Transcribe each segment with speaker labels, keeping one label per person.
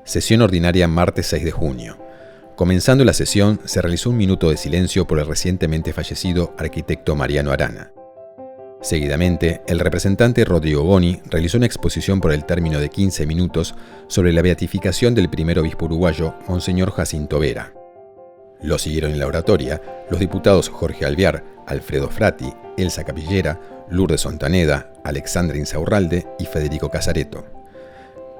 Speaker 1: Sesión ordinaria martes 6 de junio. Comenzando la sesión, se realizó un minuto de silencio por el recientemente fallecido arquitecto Mariano Arana. Seguidamente, el representante Rodrigo Boni realizó una exposición por el término de 15 minutos sobre la beatificación del primer obispo uruguayo, Monseñor Jacinto Vera. Lo siguieron en la oratoria los diputados Jorge Alvear, Alfredo Frati, Elsa Capillera, Lourdes Ontaneda, Alexandra Insaurralde y Federico Casareto.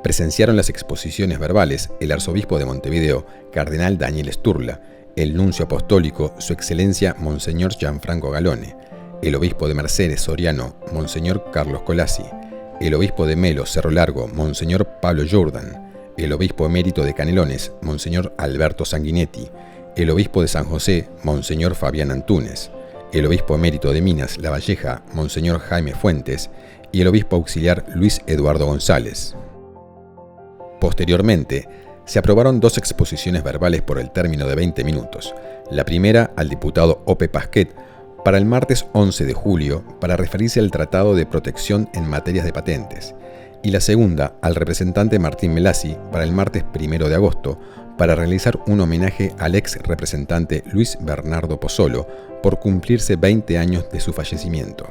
Speaker 1: Presenciaron las exposiciones verbales el arzobispo de Montevideo, cardenal Daniel Sturla, el nuncio apostólico, su excelencia Monseñor Gianfranco Galone, el obispo de Mercedes Soriano, Monseñor Carlos Colassi, el obispo de Melo Cerro Largo, Monseñor Pablo Jordan, el obispo emérito de Canelones, Monseñor Alberto Sanguinetti, el obispo de San José, Monseñor Fabián Antúnez, el obispo emérito de Minas La Valleja, Monseñor Jaime Fuentes, y el obispo auxiliar Luis Eduardo González. Posteriormente, se aprobaron dos exposiciones verbales por el término de 20 minutos. La primera al diputado Ope Pasquet para el martes 11 de julio para referirse al Tratado de Protección en Materias de Patentes, y la segunda al representante Martín Melassi para el martes 1 de agosto para realizar un homenaje al ex representante Luis Bernardo Pozzolo por cumplirse 20 años de su fallecimiento.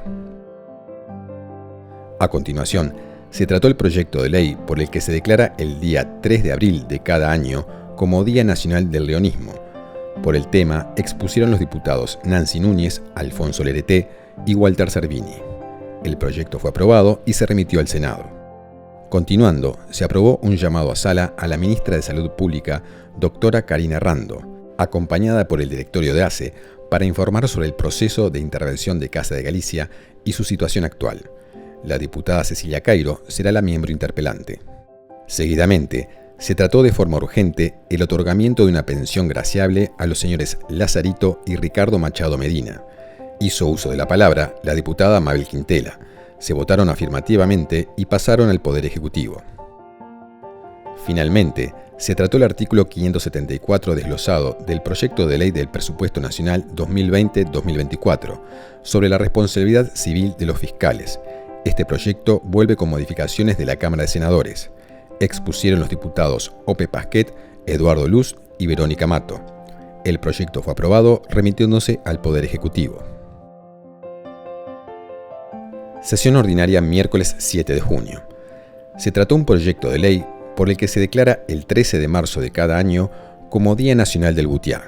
Speaker 1: A continuación, se trató el proyecto de ley por el que se declara el día 3 de abril de cada año como Día Nacional del Leonismo. Por el tema expusieron los diputados Nancy Núñez, Alfonso Lereté y Walter Cervini. El proyecto fue aprobado y se remitió al Senado. Continuando, se aprobó un llamado a sala a la ministra de Salud Pública, doctora Karina Rando, acompañada por el directorio de ACE, para informar sobre el proceso de intervención de Casa de Galicia y su situación actual. La diputada Cecilia Cairo será la miembro interpelante. Seguidamente, se trató de forma urgente el otorgamiento de una pensión graciable a los señores Lazarito y Ricardo Machado Medina. Hizo uso de la palabra la diputada Mabel Quintela. Se votaron afirmativamente y pasaron al Poder Ejecutivo. Finalmente, se trató el artículo 574 desglosado del Proyecto de Ley del Presupuesto Nacional 2020-2024 sobre la responsabilidad civil de los fiscales. Este proyecto vuelve con modificaciones de la Cámara de Senadores. Expusieron los diputados Ope Pasquet, Eduardo Luz y Verónica Mato. El proyecto fue aprobado, remitiéndose al Poder Ejecutivo. Sesión ordinaria miércoles 7 de junio. Se trató un proyecto de ley por el que se declara el 13 de marzo de cada año como Día Nacional del Butiá.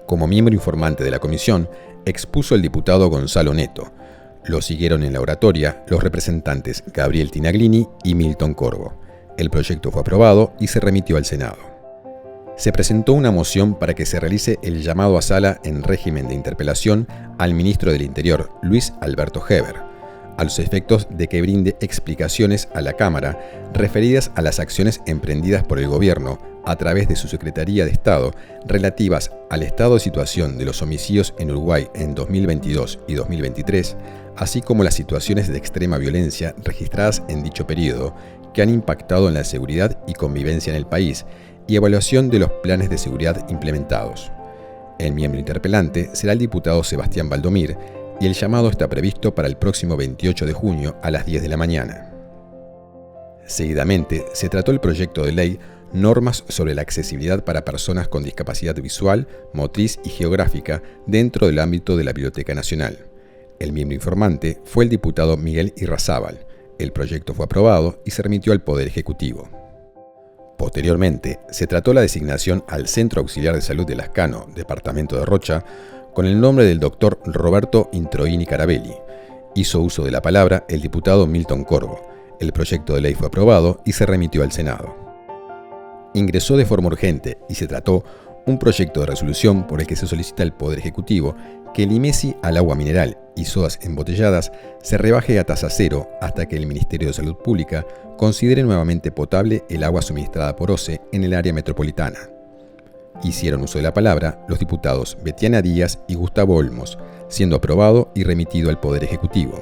Speaker 1: Como miembro informante de la comisión, expuso el diputado Gonzalo Neto. Lo siguieron en la oratoria los representantes Gabriel Tinaglini y Milton Corvo. El proyecto fue aprobado y se remitió al Senado. Se presentó una moción para que se realice el llamado a sala en régimen de interpelación al ministro del Interior, Luis Alberto Heber, a los efectos de que brinde explicaciones a la Cámara referidas a las acciones emprendidas por el Gobierno a través de su Secretaría de Estado relativas al estado de situación de los homicidios en Uruguay en 2022 y 2023, así como las situaciones de extrema violencia registradas en dicho periodo que han impactado en la seguridad y convivencia en el país, y evaluación de los planes de seguridad implementados. El miembro interpelante será el diputado Sebastián Valdomir, y el llamado está previsto para el próximo 28 de junio a las 10 de la mañana. Seguidamente, se trató el proyecto de ley Normas sobre la accesibilidad para personas con discapacidad visual, motriz y geográfica dentro del ámbito de la Biblioteca Nacional. El miembro informante fue el diputado Miguel Irrazábal. El proyecto fue aprobado y se remitió al Poder Ejecutivo. Posteriormente, se trató la designación al Centro Auxiliar de Salud de Lascano, departamento de Rocha, con el nombre del doctor Roberto Introini Carabelli. Hizo uso de la palabra el diputado Milton Corvo. El proyecto de ley fue aprobado y se remitió al Senado. Ingresó de forma urgente y se trató un proyecto de resolución por el que se solicita al Poder Ejecutivo que el IMESI al agua mineral y sodas embotelladas se rebaje a tasa cero hasta que el Ministerio de Salud Pública considere nuevamente potable el agua suministrada por OCE en el área metropolitana. Hicieron uso de la palabra los diputados Betiana Díaz y Gustavo Olmos, siendo aprobado y remitido al Poder Ejecutivo.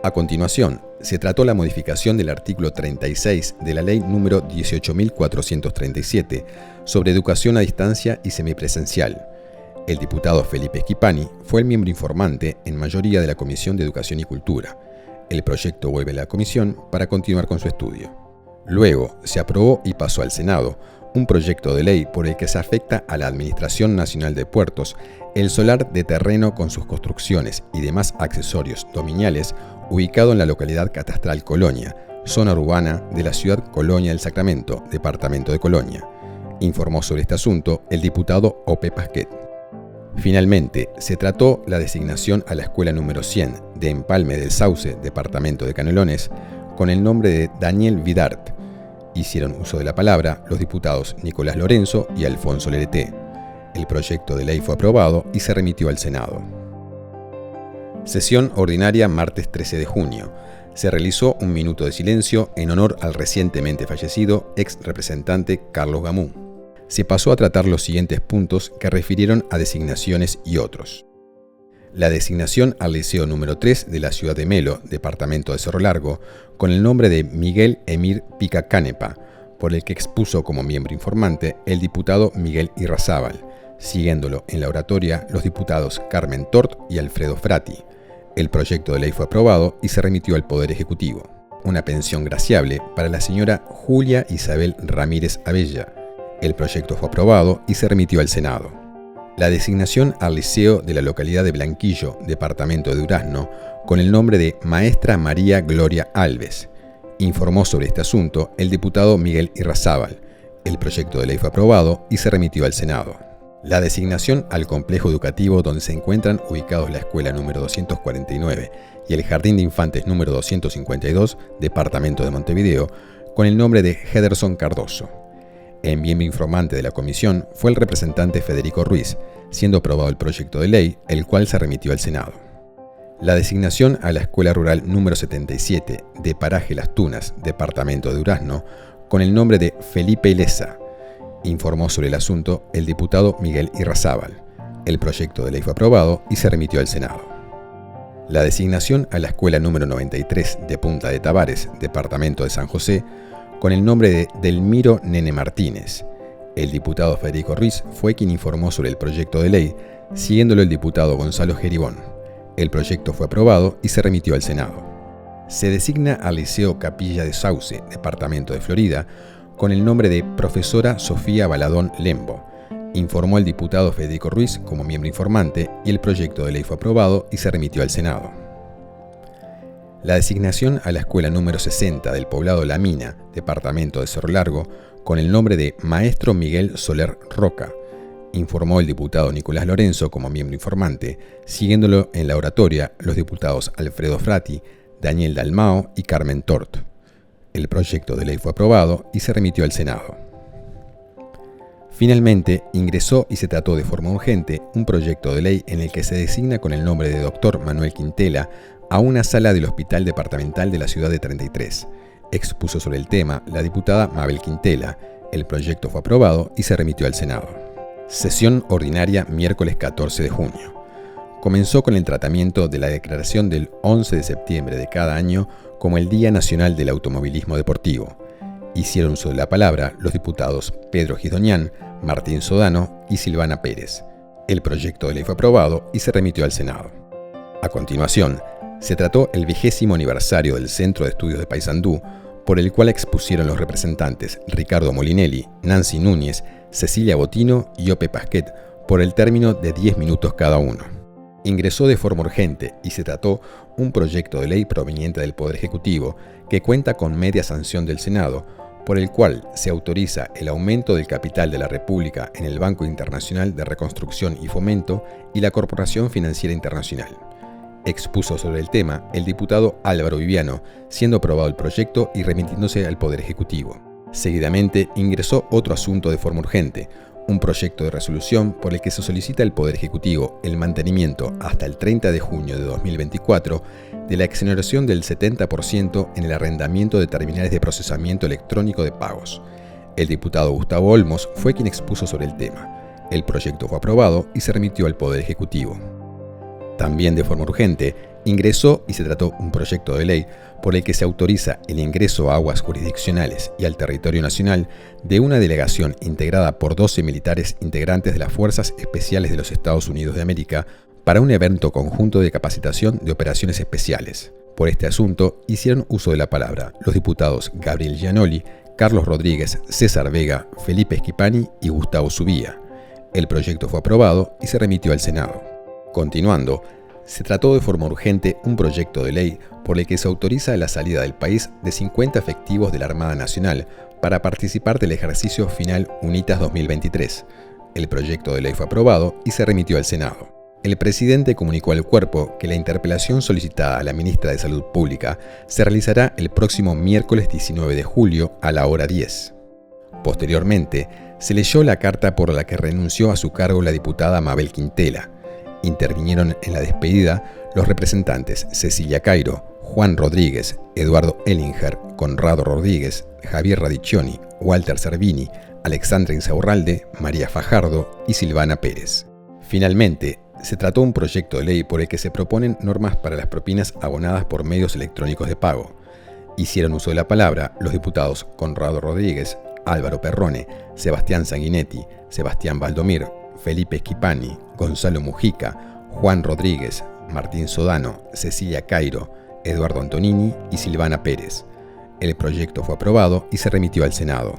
Speaker 1: A continuación, se trató la modificación del artículo 36 de la Ley número 18.437 sobre educación a distancia y semipresencial. El diputado Felipe Schipani fue el miembro informante en mayoría de la Comisión de Educación y Cultura. El proyecto vuelve a la comisión para continuar con su estudio. Luego se aprobó y pasó al Senado un proyecto de ley por el que se afecta a la Administración Nacional de Puertos el solar de terreno con sus construcciones y demás accesorios dominiales ubicado en la localidad catastral Colonia, zona urbana de la ciudad Colonia del Sacramento, departamento de Colonia. Informó sobre este asunto el diputado Ope Pasquet. Finalmente, se trató la designación a la escuela número 100 de Empalme del Sauce, departamento de Canelones, con el nombre de Daniel Vidart. Hicieron uso de la palabra los diputados Nicolás Lorenzo y Alfonso Lerete. El proyecto de ley fue aprobado y se remitió al Senado. Sesión ordinaria martes 13 de junio. Se realizó un minuto de silencio en honor al recientemente fallecido ex representante Carlos Gamú. Se pasó a tratar los siguientes puntos que refirieron a designaciones y otros. La designación al liceo número 3 de la ciudad de Melo, departamento de Cerro Largo, con el nombre de Miguel Emir Pica Canepa, por el que expuso como miembro informante el diputado Miguel Irrazábal, siguiéndolo en la oratoria los diputados Carmen Tort y Alfredo Frati. El proyecto de ley fue aprobado y se remitió al Poder Ejecutivo. Una pensión graciable para la señora Julia Isabel Ramírez Abella. El proyecto fue aprobado y se remitió al Senado. La designación al liceo de la localidad de Blanquillo, departamento de Durazno, con el nombre de Maestra María Gloria Alves. Informó sobre este asunto el diputado Miguel Irrazábal. El proyecto de ley fue aprobado y se remitió al Senado. La designación al complejo educativo donde se encuentran ubicados la escuela número 249 y el jardín de infantes número 252, departamento de Montevideo, con el nombre de Hederson Cardoso. El miembro informante de la comisión fue el representante Federico Ruiz, siendo aprobado el proyecto de ley, el cual se remitió al Senado. La designación a la escuela rural número 77 de Paraje Las Tunas, departamento de Durazno, con el nombre de Felipe Ilesa. Informó sobre el asunto el diputado Miguel Irrazábal. El proyecto de ley fue aprobado y se remitió al Senado. La designación a la escuela número 93 de Punta de Tabares, departamento de San José, con el nombre de Delmiro Nene Martínez. El diputado Federico Ruiz fue quien informó sobre el proyecto de ley, siguiéndolo el diputado Gonzalo Geribón. El proyecto fue aprobado y se remitió al Senado. Se designa al Liceo Capilla de Sauce, departamento de Florida, con el nombre de Profesora Sofía Baladón Lembo. Informó el diputado Federico Ruiz como miembro informante y el proyecto de ley fue aprobado y se remitió al Senado. La designación a la escuela número 60 del poblado La Mina, departamento de Cerro Largo, con el nombre de Maestro Miguel Soler Roca. Informó el diputado Nicolás Lorenzo como miembro informante, siguiéndolo en la oratoria los diputados Alfredo Frati, Daniel Dalmao y Carmen Tort. El proyecto de ley fue aprobado y se remitió al Senado. Finalmente, ingresó y se trató de forma urgente un proyecto de ley en el que se designa con el nombre de Dr. Manuel Quintela a una sala del Hospital Departamental de la ciudad de 33. Expuso sobre el tema la diputada Mabel Quintela. El proyecto fue aprobado y se remitió al Senado. Sesión ordinaria miércoles 14 de junio. Comenzó con el tratamiento de la declaración del 11 de septiembre de cada año como el Día Nacional del Automovilismo Deportivo. Hicieron uso de la palabra los diputados Pedro Gisdoñán, Martín Sodano y Silvana Pérez. El proyecto de ley fue aprobado y se remitió al Senado. A continuación, se trató el 20º aniversario del Centro de Estudios de Paysandú, por el cual expusieron los representantes Ricardo Molinelli, Nancy Núñez, Cecilia Botino y Ope Pasquet por el término de 10 minutos cada uno. Ingresó de forma urgente y se trató un proyecto de ley proveniente del Poder Ejecutivo que cuenta con media sanción del Senado, por el cual se autoriza el aumento del capital de la República en el Banco Internacional de Reconstrucción y Fomento y la Corporación Financiera Internacional. Expuso sobre el tema el diputado Álvaro Viviano, siendo aprobado el proyecto y remitiéndose al Poder Ejecutivo. Seguidamente ingresó otro asunto de forma urgente, un proyecto de resolución por el que se solicita al Poder Ejecutivo el mantenimiento hasta el 30 de junio de 2024 de la exoneración del 70% en el arrendamiento de terminales de procesamiento electrónico de pagos. El diputado Gustavo Olmos fue quien expuso sobre el tema. El proyecto fue aprobado y se remitió al Poder Ejecutivo. También de forma urgente, ingresó y se trató un proyecto de ley por el que se autoriza el ingreso a aguas jurisdiccionales y al territorio nacional de una delegación integrada por 12 militares integrantes de las Fuerzas Especiales de los Estados Unidos de América para un evento conjunto de capacitación de operaciones especiales. Por este asunto hicieron uso de la palabra los diputados Gabriel Gianoli, Carlos Rodríguez, César Vega, Felipe Schipani y Gustavo Subía. El proyecto fue aprobado y se remitió al Senado. Continuando, se trató de forma urgente un proyecto de ley por el que se autoriza la salida del país de 50 efectivos de la Armada Nacional para participar del ejercicio final UNITAS 2023. El proyecto de ley fue aprobado y se remitió al Senado. El presidente comunicó al cuerpo que la interpelación solicitada a la ministra de Salud Pública se realizará el próximo miércoles 19 de julio a la hora 10. Posteriormente, se leyó la carta por la que renunció a su cargo la diputada Mabel Quintela. Intervinieron en la despedida los representantes Cecilia Cairo, Juan Rodríguez, Eduardo Ellinger, Conrado Rodríguez, Javier Radicchioni, Walter Cervini, Alexandra Insaurralde, María Fajardo y Silvana Pérez. Finalmente, se trató un proyecto de ley por el que se proponen normas para las propinas abonadas por medios electrónicos de pago. Hicieron uso de la palabra los diputados Conrado Rodríguez, Álvaro Perrone, Sebastián Sanguinetti, Sebastián Valdomir, Felipe Schipani, Gonzalo Mujica, Juan Rodríguez, Martín Sodano, Cecilia Cairo, Eduardo Antonini y Silvana Pérez. El proyecto fue aprobado y se remitió al Senado.